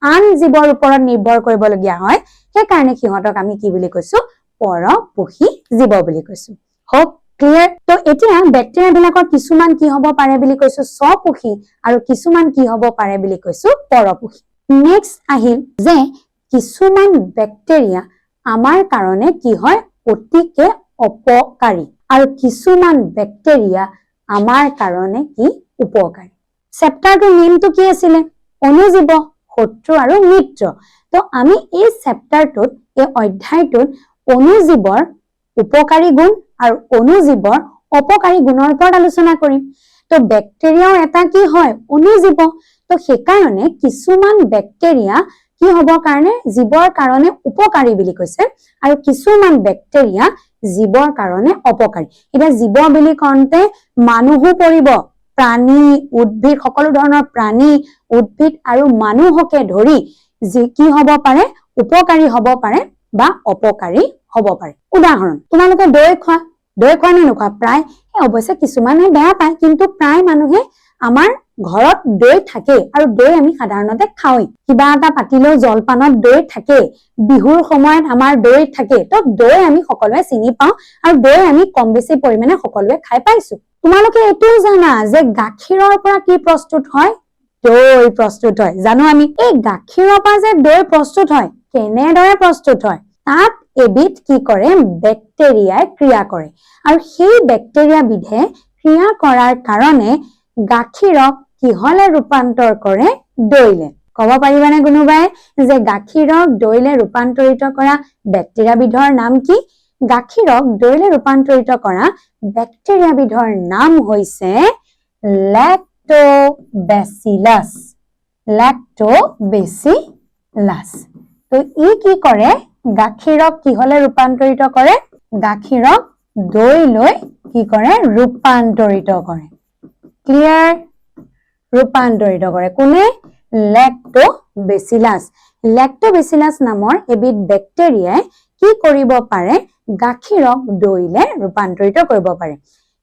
আন জীৱৰ ওপৰত নিৰ্ভৰ কৰিবলগীয়া হয় সেই কাৰণে সিহঁতক আমি কি বুলি কৈছো পৰপোষী জীৱ বুলি কৈছো হোপ ক্লিয়াৰ তো এতিয়া ব্যাকটেৰিয়া বিলাকৰ কিছুমান কি হ'ব পাৰে বুলি কৈছো স্বপোষী আৰু কিছুমান কি হ'ব পাৰে বুলি কৈছো পৰপোষী নেক্সট আহিল যে কিছুমান ব্যাকটেৰিয়া আমাৰ কাৰণে কি হয় অতিকে অপকাৰী আৰু কিছুমান বেক্টেৰিয়া আমাৰ কাৰণে কি উপকাৰী চেপ্টাৰটোৰ নেমটো কি আছিলে অনুজীৱ শত্ৰু আৰু মিত্ৰ তো আমি এই চেপ্টাৰটোত এই অধ্যায়টোত অনুজীৱৰ উপকাৰী গুণ আৰু অনুজীৱৰ অপকাৰী গুণৰ ওপৰত আলোচনা কৰিম তো বেক্টেৰিয়াও এটা কি হয় অনুজীৱ তো সেইকাৰণে কিছুমান বেক্টেৰিয়া কি হ'ব কাৰণে জীৱৰ কাৰণে উপকাৰী বুলি কৈছে আৰু কিছুমান বেক্টেৰিয়া জীৱৰ কাৰণে অপকাৰী এটা জীৱ বুলি কওঁতে মানুহো পৰিব প্ৰাণী উদ্ভিদ সকলো ধৰণৰ প্ৰাণী উদ্ভিদ আৰু মানুহকে ধৰি যি কি হ'ব পাৰে উপকাৰী হ'ব পাৰে বা অপকাৰী হ'ব পাৰে উদাহৰণ তোমালোকে দৈ খোৱা নে নোখোৱা প্ৰায় অৱশ্যে কিছুমানে বেয়া পায় কিন্তু প্ৰায় মানুহে আমাৰ ঘৰত দৈ থাকে আৰু দৈ আমি সাধাৰণতে খাওঁই কিবা এটা পাতিলেও জলপানত দৈ থাকে বিহুৰ সময়ত আমাৰ দৈ থাকে তো দৈ আমি সকলোৱে চিনি পাওঁ আৰু দৈ আমি কম বেছি পৰিমাণে সকলোৱে খাই পাইছো তোমালোকে এটোও জানা যে গাখীৰৰ পৰা কি প্ৰস্তুত হয় দৈ প্ৰস্তুত হয় জানো আমি এই গাখীৰৰ পৰা যে দৈ প্ৰস্তুত হয় কেনেদৰে প্ৰস্তুত হয় তাত এবিধ কি কৰে বেক্টেৰিয়াই ক্ৰিয়া কৰে আৰু সেই বেক্টেৰিয়া বিধে ক্ৰিয়া কৰাৰ কাৰণে গাখীৰক কিহলে ৰূপান্তৰ কৰে দৈলে কব পাৰিবানে কোনোবাই যে গাখীৰক দৈলে ৰূপান্তৰিত কৰা বেক্টেৰিয়া বিধৰ নাম কি গাখীৰক দৈলে ৰূপান্তৰিত কৰা বেক্টেৰিয়া বিধৰ নাম হৈছে লেক্টোবেচিলাছ তো ই কি কৰে গাখীৰক কিহলে ৰূপান্তৰিত কৰে গাখীৰক দৈলৈ কি কৰে ৰূপান্তৰিত কৰে ক্লিয়াৰ ৰূপান্তৰিত কৰে কোনে লেক্টোবেচিলাছ নামৰ এবিধ বেক্টেৰিয়াই কি কৰিব পাৰে গাখীৰক দৈলে ৰূপান্তৰিত কৰিব পাৰে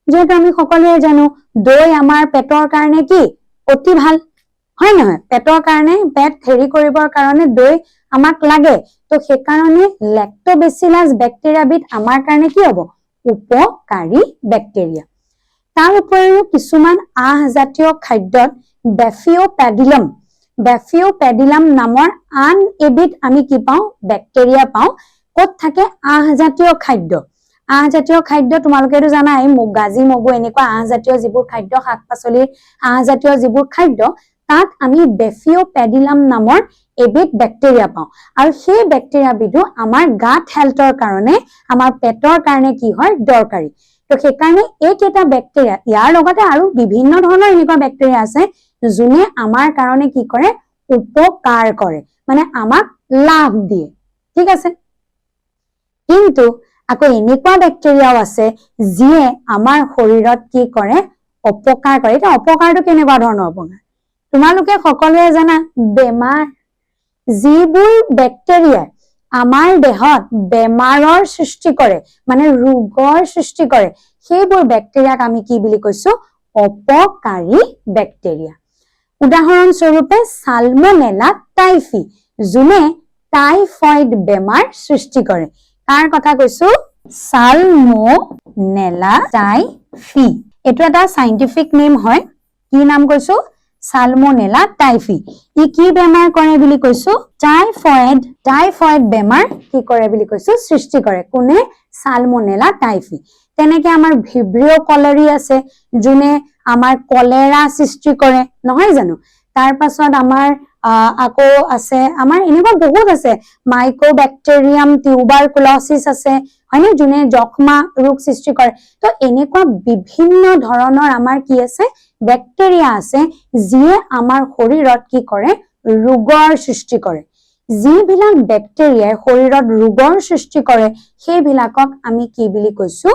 যেহেতু আমি সকলোৱে জানো দৈ আমাৰ পেটৰ কাৰণে কি অতি ভাল হয় নহয় পেটৰ কাৰণে পেট হেৰি কৰিবৰ কাৰণে দৈ আমাক লাগে তো সেই কাৰণে লেক্টোবেচিলাছ বেক্টেৰিয়াবিধ আমাৰ কাৰণে কি হ'ব উপকাৰী বেক্টেৰিয়া তাৰ উপৰিও কিছুমান আহজাতীয় খাদ্যত বেফিওপেডিলাম নামৰ আন এবিধ আমি কি পাওঁ বেক্টেৰিয়া পাওঁ ক'ত থাকে আহজাতীয় খাদ্য তোমালোকেতো জানাই গাজি মগু এনেকুৱা আহজাতীয় যিবোৰ খাদ্য শাক পাচলিৰ আহজাতীয় যিবোৰ খাদ্য তাত আমি বেফিওপেডিলাম নামৰ এবিধ বেক্টেৰিয়া পাওঁ আৰু সেই বেক্টেৰিয়া বিধু আমাৰ গাট হেলথৰ কাৰণে আমাৰ পেটৰ কাৰণে কি হয় দৰকাৰী তো সেইকাৰণে এইকেইটা বেক্টেৰিয়া ইয়াৰ লগতে আৰু বিভিন্ন ধৰণৰ এনেকুৱা বেক্টেৰিয়া আছে যোনে আমাৰ কাৰণে কি কৰে উপকাৰ কৰে মানে আমাক লাভ দিয়ে ঠিক আছে কিন্তু আকৌ এনেকুৱা বেক্টেৰিয়াও আছে যিয়ে আমাৰ শৰীৰত কি কৰে অপকাৰ কৰে এটা অপকাৰটো কেনেকুৱা ধৰণৰ অপকাৰ তোমালোকে সকলোৱে জানা বেমাৰ যিবোৰ বেক্টেৰিয়া আমাৰ দেহত বেমাৰৰ সৃষ্টি কৰে মানে ৰোগৰ সৃষ্টি কৰে সেইবোৰ বেক্টেৰিয়াক আমি কি বুলি কৈছো অপকাৰী বেক্টেৰিয়া উদাহৰণ স্বৰূপে সালমনেলা টাইফি যোনে টাইফয়েড বেমাৰ সৃষ্টি কৰে কাৰ কথা কৈছো সালমনেলা টাইফি এটো এটা সাইন্টিফিক নেম হয় কি নাম কৈছো সালমনেলা টাইফি ই কি বেমাৰ কৰে বুলি কৈছো টাইফয়েড বেমাৰ কি কৰে বুলি কৈছো সৃষ্টি কৰে কোনে সালমনেলা টাইফি তেনেকে আমাৰ ভিব্ৰিও কলেৰি আছে যোনে আমাৰ কলেৰা সৃষ্টি কৰে নহয় জানো তাৰ পাছত আমাৰ আকৌ আছে আমাৰ এনেকুৱা বহুত আছে মাইকোবেক্টেৰিয়াম টিউবাৰকুলোসিস আছে হয়নে যোনে যক্ষ্মা ৰোগ সৃষ্টি কৰে তো এনেকুৱা বিভিন্ন ধৰণৰ আমাৰ কি আছে বেক্টেৰিয়া আছে যিয়ে আমাৰ শৰীৰত কি কৰে ৰোগৰ সৃষ্টি কৰে যিবিলাক বেক্টেৰিয়াই শৰীৰত ৰোগৰ সৃষ্টি কৰে সেইবিলাকক আমি কি বুলি কৈছো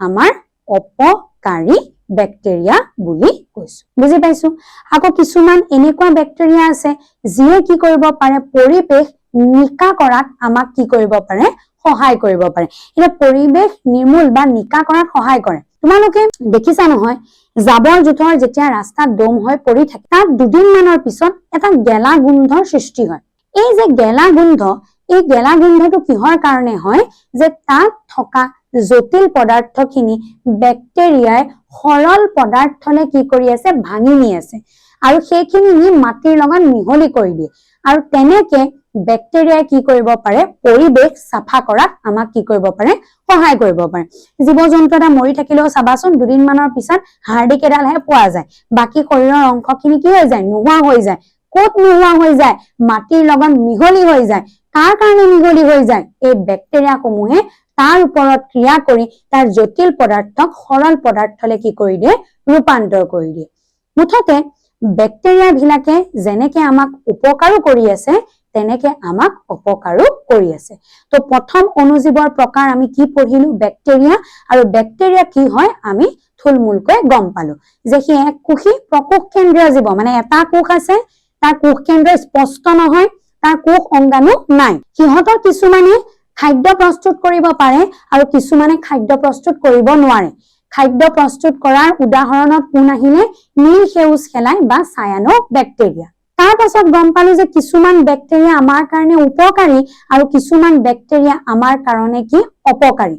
আমাৰ অপকাৰী বেক্টেৰিয়া বুলি কৈছো বুজি পাইছো আকৌ কিছুমান এনেকুৱা বেক্টেৰিয়া আছে যিয়ে কি কৰিব পাৰে পৰিবেশ নিকা কৰাত আমাক কি কৰিব পাৰে সহায় কৰিব পাৰে এটা পৰিবেশ নিৰ্মূল বা নিকা কৰাত সহায় কৰে তোমালোকে দেখিছা নহয় জাবৰ জোথৰ যেতিয়া ৰাস্তাত দম হৈ পৰি থাকে তাত দুদিন মানৰ পিছত এটা গেলা গোন্ধৰ সৃষ্টি হয় এই যে গেলা গোন্ধটো কিহৰ কাৰণে হয় যে তাত থকা জটিল পদাৰ্থখিনি বেক্টেৰিয়াই সৰল পদাৰ্থলে কি কৰি আছে ভাঙি নি আছে আৰু সেইখিনি নি মাটিৰ লগত মিহলি কৰি দিয়ে আৰু তেনেকে বেক্টেৰিয়াই কি কৰিব পাৰে পৰিবেশ সাফা কৰাত আমাক কি কৰিব পাৰে সহায় কৰিব পাৰে জীৱ জন্তু এটা মৰি থাকিলেও চাবাচোন দুদিন মানৰ পিছত হাৰ্ডি কেডালহে পোৱা যায় বাকি শৰীৰৰ অংশখিনি কি হৈ যায় নোহোৱা হৈ যায় ক'ত নোহোৱা হৈ যায় মাটিৰ লগত মিহলি হৈ যায় কাৰ কাৰণে মিহলি হৈ যায় এই বেক্টেৰিয়া সমূহে তাৰ ওপৰত ক্ৰিয়া কৰি তাৰ জটিল পদাৰ্থক সৰল পদাৰ্থলৈ কি কৰি দিয়ে ৰূপান্তৰ কৰি দিয়ে মুঠতে বেক্টেৰিয়া বিলাকে যেনেকে আমাক উপকাৰো কৰি আছে তেনেকে আমাক অপকাৰো কৰি আছে তো প্ৰথম অনুজীৱৰ প্ৰকাৰ আমি কি পঢ়িলো বেক্টেৰিয়া আৰু বেক্টেৰিয়া কি হয় আমি থুলমূলকৈ গম পালো যে সি এক কোষী প্ৰকোষ কেন্দ্ৰীয় জীৱ মানে এটা কোষ আছে তাৰ কোষ কেন্দ্ৰ স্পষ্ট নহয় তাৰ কোষ অংগাণু নাই সিহঁতৰ কিছুমানে খাদ্য প্ৰস্তুত কৰিব পাৰে আৰু কিছুমানে খাদ্য প্ৰস্তুত কৰিব নোৱাৰে খাদ্য প্ৰস্তুত কৰাৰ উদাহৰণত কোন আহিলে নীল সেউজ খেলাই বা সায়ানো বেক্টেৰিয়া তাৰ পাছত গম পালো যে কিছুমান বেক্টেৰিয়া আমাৰ কাৰণে উপকাৰী আৰু কিছুমান বেক্টেৰিয়া আমাৰ কাৰণে কি অপকাৰী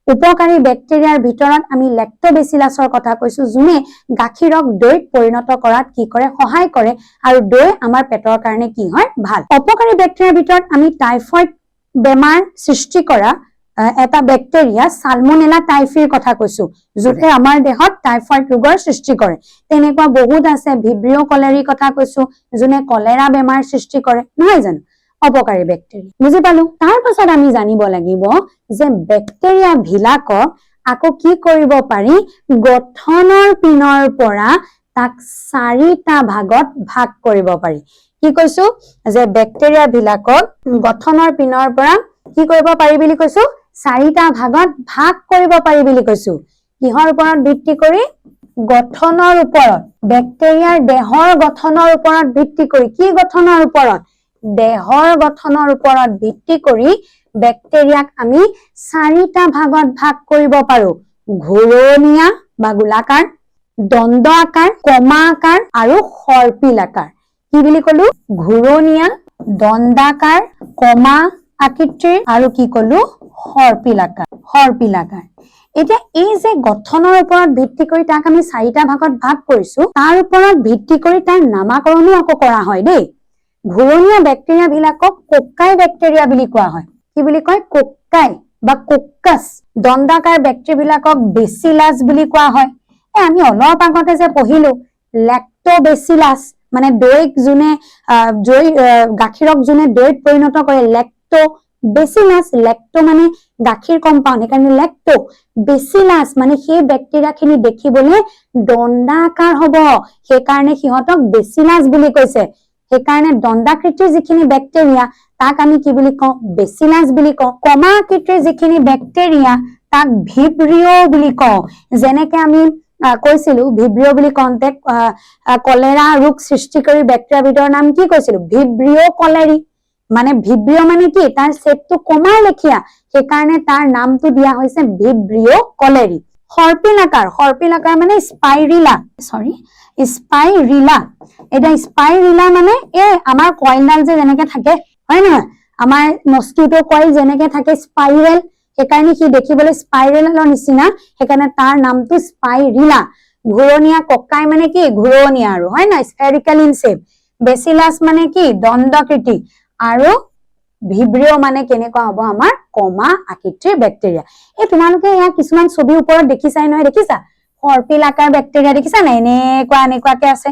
উপকাৰী বেক্টেৰিয়াৰ ভিতৰত আমি লেক্টোবেচিলাছৰ কথা কৈছো যোনে গাখীৰক দৈত পৰিণত কৰাত কি কৰে সহায় কৰে আৰু দৈ আমাৰ পেটৰ কাৰণে কি হয় ভাল অপকাৰী বেক্টেৰিয়াৰ ভিতৰত আমি টাইফয়েড বেমাৰ সৃষ্টি কৰা এটা বেক্টেৰিয়া সালমনেলা টাইফিৰ কথা কৈছো যোনে আমাৰ দেহত টাইফয়েড ৰোগৰ সৃষ্টি কৰে তেনেকুৱা বহুত আছে ভিব্ৰিও কলেৰি কথা কৈছো যোনে কলেৰা বেমাৰ সৃষ্টি কৰে নহয় জানো অপকাৰী বেক্টেৰিয়া বুজি পালো তাৰ পাছত আমি জানিব লাগিব যে বেক্টেৰিয়া বিলাকক আকৌ কি কৰিব পাৰি গঠনৰ পিনৰ পৰা তাক 4টা ভাগত ভাগ কৰিব পাৰি কি কৈছো যে বেক্টেৰিয়া বিলাকক গঠনৰ পিনৰ পৰা কি কৰিব পাৰি বুলি কৈছো 4টা ভাগত ভাগ কৰিব পাৰি বুলি কৈছো কিহৰ ওপৰত ভিত্তি কৰি গঠনৰ ওপৰত বেক্টেৰিয়াৰ দেহৰ গঠনৰ ওপৰত ভিত্তি কৰি কি গঠনৰ ওপৰত দেহৰ গঠনৰ ওপৰত ভিত্তি কৰি বেক্টেৰিয়াক আমি 4টা ভাগত ভাগ কৰিব পাৰো ঘূৰণীয়া বা গোলাকাৰ দণ্ড আকাৰ কমা আকাৰ আৰু সৰ্পিল আকাৰ কি বুলি কলো ঘূৰণীয়া দণ্ডাকাৰ কমা আকৃতিৰ আৰু কি কলো সৰ্পিল আকাৰ এতিয়া এই যে গঠনৰ ওপৰত ভিত্তি কৰি তাক আমি 4টা ভাগত ভাগ কৰিছো তাৰ ওপৰত ভিত্তি কৰি তাৰ নামাকৰণো আকৌ কৰা হয় দেই ঘূৰণীয়া বেক্টেৰিয়া বিলাকক কোক্কাই বেক্টেৰিয়া বুলি কোৱা হয় কি বুলি কয় কোক্কাই বা কোক্কাছ দণ্ডাকাৰ বেক্টেৰিয়া বিলাকক বেচিলাছ বুলি কোৱা হয় আমি অলপ আগতে যে পঢ়িলো লেক্টোবেচিলাছ মানে দৈক যোনে গাখীৰক যোনে দৈত পৰিণত কৰে লেক্টোবেচিলাছ লেক্টো মানে গাখীৰ কম্পাউণ্ড সেইকাৰণে লেক্টোবেচিলাছ মানে সেই বেক্টেৰিয়াখিনি দেখিবলৈ দণ্ডাকাৰ হ'ব সেইকাৰণে সিহঁতক বেচিলাছ বুলি কৈছে সেইকাৰণে দণ্ডাকৃতিৰ যিখিনি বেক্টেৰিয়া তাক আমি কি বুলি কওঁ বেচিলাছ বুলি কওঁ কমা আকৃতিৰ যিখিনি বেক্টেৰিয়া তাক ভিব্ৰিও বুলি কওঁ যেনেকে আমি কৈছিলো ভিব্ৰিও বুলি কওঁতে কলেৰা ৰোগ সৃষ্টিকাৰী বেক্টেৰিয়া বিধৰ নাম কি কৈছিলো ভিব্ৰিও কলেৰি মানে ভিব্ৰিও মানে কি তাৰ শেপটো কমাৰ লেখিয়া সেইকাৰণে তাৰ নামটো দিয়া হৈছে ভিব্ৰিও কলেৰি সৰ্পিল আকাৰ মানে স্পাইৰিলা এটা স্পাইৰিলা মানে এই আমাৰ কইলডাল যে যেনেকে থাকে হয় নহয় আমাৰ মস্কিটো কইল যেনেকে থাকে স্পাইৰেল সেইকাৰণে সি দেখিবলৈ স্পাইৰেলৰ নিচিনা সেইকাৰণে তাৰ নামটো স্পাইৰিলা ঘূৰণীয়া ককাই মানে কি ঘূৰণীয়া আৰু হয় না স্ফেৰিকেল ইন শেপ বেচিলাছ মানে কি দণ্ডাকৃতি আৰু ভিব্ৰিও মানে কেনেকুৱা হ'ব আমাৰ কমা আকৃতিৰ বেক্টেৰিয়া এই তোমালোকে ইয়া কিছুমান ছবিৰ ওপৰত দেখিছাই নহয় দেখিছা সৰ্পিল আকাৰ বেক্টেৰিয়া দেখিছা না এনেকুৱাকে আছে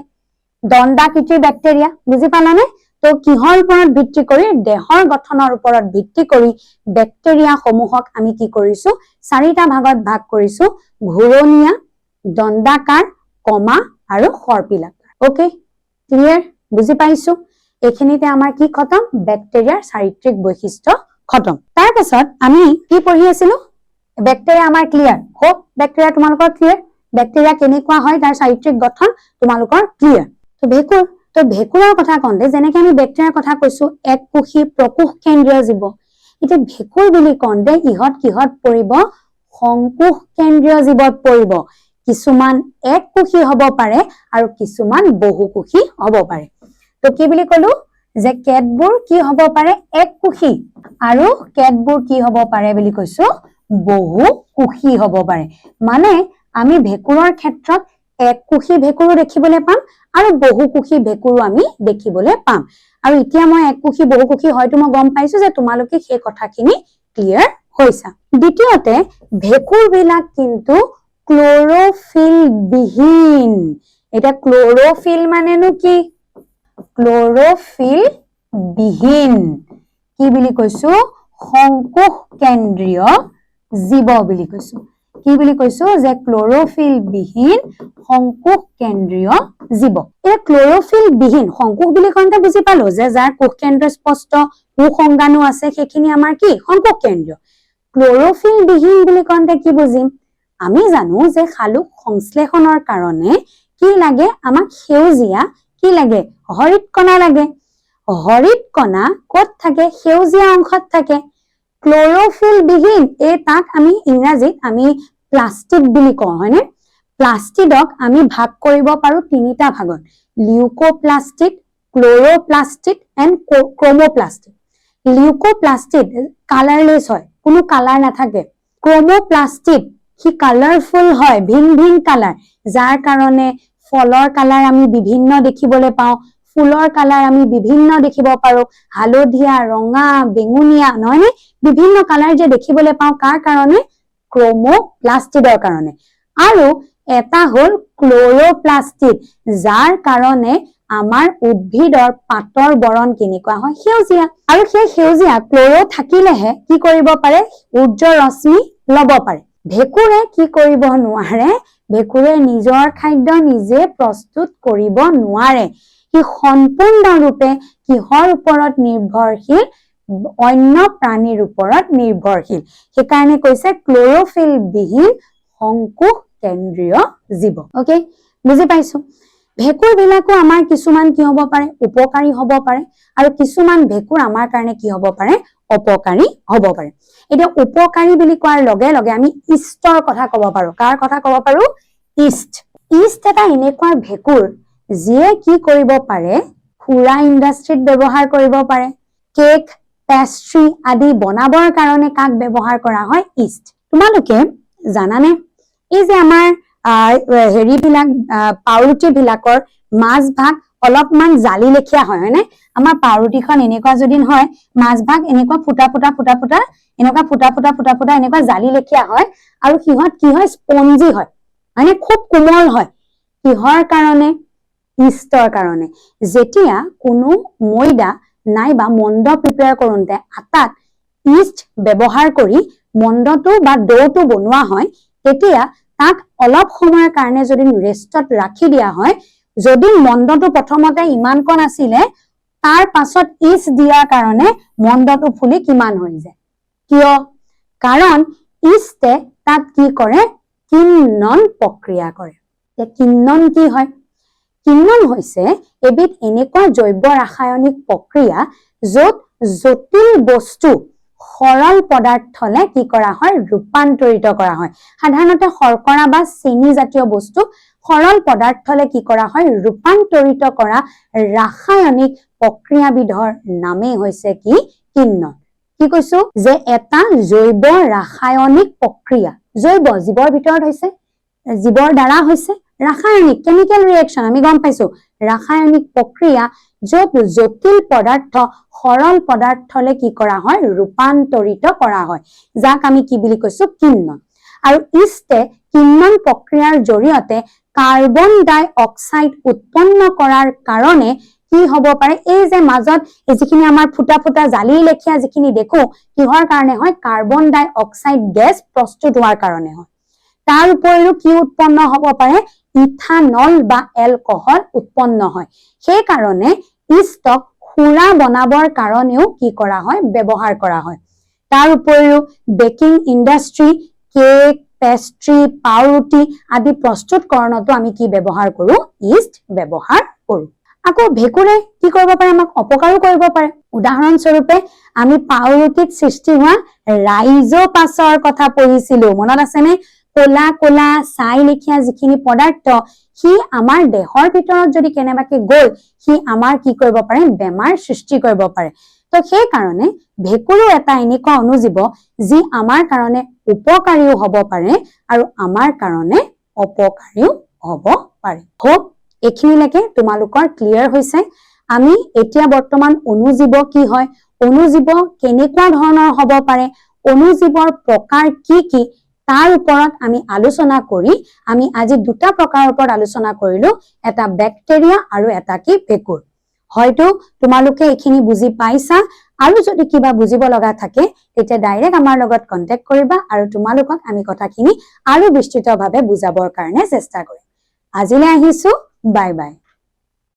দণ্ডাকৃতিৰ বেক্টেৰিয়া বুজি পালানে তো কিহৰ ওপৰত ভিত্তি কৰি দেহৰ গঠনৰ ওপৰত ভিত্তি কৰি বেক্টেৰিয়া সমূহক আমি কি কৰিছো 4টা ভাগত ভাগ কৰিছো ঘূৰণীয়া দণ্ডাকাৰ কমা আৰু সৰ্পিল আকাৰ ওকে ক্লিয়াৰ বুজি পাইছো এইখিনিতে আমাৰ কি খতম বেক্টেৰিয়াৰ চাৰিত্ৰিক বৈশিষ্ট্য খতম তাৰ পাছত আমি কি পঢ়ি আছিলো বেক্টেৰিয়া আমাৰ ক্লিয়াৰ হোপ বেক্টেৰিয়া তোমালোকৰ ক্লিয়াৰ বেক্টেৰিয়া কেনেকুৱা হয় তাৰ চাৰিত্ৰিক গঠন তোমালোকৰ ক্লিয়াৰ তো ভেকুৰৰ কথা কওঁতে যেনেকে আমি বেক্টেৰিয়াৰ কথা কৈছো এক কোষী প্ৰকোষ কেন্দ্ৰীয় জীৱ এতিয়া ভেকুৰ বুলি কওঁতে ইহত কিহত পৰিব সংকোষ কেন্দ্ৰীয় জীৱত পৰিব কিছুমান এক কোষী হ'ব পাৰে আৰু কিছুমান বহুকোষী হ'ব পাৰে তো কি বুলি কলো যে কেটবোৰ কি হ'ব পাৰে এক কোষী আৰু কেটবোৰ কি হ'ব পাৰে বুলি কৈছো বহুকোষী হ'ব পাৰে মানে আমি ভেকুৰৰ ক্ষেত্ৰত এক কোষী ভেকুৰো দেখিবলৈ পাম আৰু বহুকোষী ভেকুৰো আমি দেখিবলৈ পাম আৰু এতিয়া মই এককুখী বহুকুখী হয়তো মই গম পাইছো যে তোমালোকে সেই কথাখিনি ক্লিয়াৰ হৈছা দ্বিতীয়তে ভেকুৰ বিলাক কিন্তু ক্লোৰোফিল বিহীন এটা ক্লোৰোফিল মানেনো কি ক্লোৰোফিল বিহীন কি বুলি কৈছো সংকোষ কেন্দ্ৰীয় জীৱ বুলি কৈছো কি বুলি কৈছো যে ক্লোৰোফিল বিহীন সংকোষ কেন্দ্ৰীয় জীৱ এই ক্লোৰোফিল বিহীন সংকোষ বুলি কওঁতে বুজি পালো যে যাৰ কোষ কেন্দ্ৰ স্পষ্ট কোষংগাণু আছে সেইখিনি আমাৰ কি সংকোষ কেন্দ্ৰীয় ক্লোৰোফিল বিহীন বুলি কওঁতে কি বুজিম আমি জানো যে শালুক সংশ্লেষণৰ কাৰণে কি লাগে আমাক সেউজীয়া কি লাগে হৰিত কণা লাগে হৰিত কণা ক'ত থাকে সেউজীয়া অংশত থাকে ক্লোৰোফিল বিহীন এই তাক আমি ইংৰাজীত আমি প্লাস্টিক বুলি কওঁ হয়নে প্লাস্টিডক আমি ভাগ কৰিব পাৰো তিনিটা ভাগত লিউকোপ্লাস্টিড ক্লোৰোপ্লাস্টিড এণ্ড ক্ৰোমোপ্লাস্টিড লিউকোপ্লাস্টিড কালাৰলেছ হয় কোনো কালাৰ নাথাকে ক্ৰোমোপ্লাস্টিড হি কালাৰফুল হয় ভিন ভিন কালাৰ যাৰ কাৰণে ফলৰ কালাৰ আমি বিভিন্ন দেখিবলৈ পাওঁ ফুলৰ কালাৰ আমি বিভিন্ন দেখিব পাৰো হালধীয়া ৰঙা বেঙুনীয়া নহয়নে বিভিন্ন কালাৰ যে দেখিবলৈ পাওঁ কাৰ কাৰণে ক্ৰোমোপ্লাস্টিডৰ কাৰণে আৰু এটা হল ক্লোৰোপ্লাস্টিড যাৰ কাৰণে আমাৰ উদ্ভিদৰ পাতৰ বৰণ কেনেকুৱা হয় সেউজীয়া আৰু সেই সেউজীয়া ক্লোৰো থাকিলেহে কি কৰিব পাৰে সূৰ্য ৰশ্মি লব পাৰে ভেকুৰে কি কৰিব নোৱাৰে ভেকুৰে নিজৰ খাদ্য নিজে প্ৰস্তুত কৰিব নোৱাৰে কি সম্পূৰ্ণৰূপে কিহৰ ওপৰত নিৰ্ভৰশীল অন্য প্ৰাণীৰ ওপৰত নিৰ্ভৰশীল সেইকাৰণে কৈছে ক্লোৰোফিল বিহীন সংকোষ কেন্দ্ৰীয় জীৱ ওকে বুজি পাইছো ভেকুৰ বিলাকো আমাৰ কিছুমান কি হ'ব পাৰে উপকাৰী হ'ব পাৰে আৰু কিছুমান ভেকুৰ আমাৰ কাৰণে কি হ'ব পাৰে অপকাৰী হ'ব পাৰে এটা উপকাৰী বুলি কোৱাৰ লগে লগে আমি ইষ্টৰ কথা ক'ব পাৰো কাৰ কথা ক'ব পাৰো ইষ্ট এটা এনেকুৱা ভেকুৰ যিয়ে কি কৰিব পাৰে খুৰা ইণ্ডাষ্ট্ৰীত ব্যৱহাৰ কৰিব পাৰে কেক পেষ্ট্ৰি আদি বনাবৰ কাৰণে কাক ব্যৱহাৰ কৰা হয় ইষ্ট তোমালোকে জানানে এই যে আমাৰ হেৰি বিলাক পাউৰুটি বিলাকৰ মাছ ভাগ অলপমান জালি লেখিয়া হয় হয়নে আমাৰ পাউৰুটিখন এনেকুৱা যদি হয় মাছ ভাগ এনেকুৱা ফুটা ফুটা ফুটা ফুটা এনেকুৱা ফুটা ফুটা ফুটা ফুটা এনেকুৱা জালি লেখিয়া হয় আৰু সিহঁত কি হয় স্পঞ্জি হয় মানে খুব কোমল হয় কিহৰ কাৰণে ইষ্টৰ কাৰণে যেতিয়া কোনো ময়দা নাইবা মণ্ড প্ৰিপেয়াৰ কৰোঁতে আটাত ইষ্ট ব্যৱহাৰ কৰি মণ্ডটো বা ডৌটো বনোৱা হয় তেতিয়া তাক অলপ সময়ৰ কাৰণে যদি ৰেষ্টত ৰাখি দিয়া হয় যদি মণ্ডটো প্ৰথমতে ইমান কোন আছিলে তাৰ পাছত ইষ্ট দিয়াৰ কাৰণে মণ্ডটো ফুলি কিমান হৈ যায় কিয় কাৰণ ইষ্টে তাত কি কৰে কিন্নন প্ৰক্ৰিয়া কৰে কিন্নন কি হয় কিন্নন হৈছে এবিধ এনেকুৱা জৈৱ ৰাসায়নিক প্ৰক্ৰিয়া য'ত জটিল বস্তু সৰল পদাৰ্থলে কি কৰা হয় ৰূপান্তৰিত কৰা হয় সাধাৰণতে শৰ্কৰা বা চেনি জাতীয় বস্তু সৰল পদাৰ্থলে কি কৰা হয় ৰূপান্তৰিত কৰা ৰাসায়নিক প্ৰক্ৰিয়াবিধৰ নামেই হৈছে কি কিন্নন কি কৈছো যে এটা জৈৱ ৰাসায়নিক প্ৰক্ৰিয়া জৈৱ জীৱৰ ভিতৰত হৈছে জীৱৰ দ্বাৰা হৈছে ৰাসায়নিক কেমিক্যাল ৰিয়েকশন আমি গম পাইছো ৰাসায়নিক প্ৰক্ৰিয়া য'ত জটিল পদাৰ্থ সৰল পদাৰ্থলে কি কৰা হয় ৰূপান্তৰিত কৰা হয় যাক আমি কি বুলি কৈছো কিন্নন আৰু ইষ্টে কিন্নন প্ৰক্ৰিয়াৰ জৰিয়তে কাৰ্বন ডাই অক্সাইড উৎপন্ন কৰাৰ কাৰণে কি হ'ব পাৰে এই যে মাজত যিখিনি আমাৰ ফুটা ফুটা জালি লেখিয়া যিখিনি দেখো কিহৰ কাৰণে হয় কাৰ্বন ডাই অক্সাইড গেছ প্ৰস্তুত হোৱাৰ কাৰণে হয় তাৰ উপৰিও কি উৎপন্ন হ'ব পাৰে ইথানল বা এলকহল উৎপন্ন হয় সেই কাৰণে ইষ্টক খুৰা বনাবৰ কাৰণেও কি কৰা হয় ব্যৱহাৰ কৰা হয় তাৰ উপৰিও বেকিং ইণ্ডাষ্ট্ৰি কেক পেষ্ট্ৰি পাউৰুটি আদি প্ৰস্তুত কৰোঁতে আমি কি ব্যৱহাৰ কৰো ইষ্ট ব্যৱহাৰ কৰো আকৌ ভেকুৰে কি কৰিব পাৰে আমাক অপকাৰো কৰিব পাৰে উদাহৰণ স্বৰূপে আমি পাউৰুটিত সৃষ্টি হোৱা ৰাইজোপাছৰ কথা পঢ়িছিলো মনত আছেনে কোলা কোলা ছাই লেখিয়া যিখিনি পদাৰ্থ হি আমাৰ দেহৰ ভিতৰত যদি কেনেবাকে গ'ল হি আমাৰ কি কৰিব পাৰে বেমাৰ সৃষ্টি কৰিব পাৰে তো সেই কাৰণে ভেকুৰো এটা এনেকুৱা অনুজীৱ যি আমাৰ কাৰণে উপকাৰীও হ'ব পাৰে আৰু আমাৰ কাৰণে অপকাৰীও হ'ব পাৰে হোপ এইখিনিলৈকে তোমালোকৰ ক্লিয়াৰ হৈছে আমি এতিয়া বৰ্তমান অণুজীৱ কি হয়, অণুজীৱ কেনেকুৱা ধৰণৰ হ'ব পাৰে, অণুজীৱৰ প্ৰকাৰ কি কি তাৰ ওপৰত আমি আলোচনা কৰি আমি আজি দুটা প্ৰকাৰৰ ওপৰত আলোচনা কৰিলো, এটা ব্যাকটেৰিয়া আৰু এটা কি ভেঁকুৰ। হয়তো তোমালোকে এইখিনি বুজি পাইছা, আৰু যদি কিবা বুজিব লগা থাকে তেতিয়া ডাইৰেক্ট আমাৰ লগত কন্টেক্ট কৰিবা আৰু তোমালোকক আমি কথাখিনি আৰু বিস্তৃতভাৱে বুজাবৰ কাৰণে চেষ্টা কৰিম। আজিলৈ আহিছো, বাই বাই।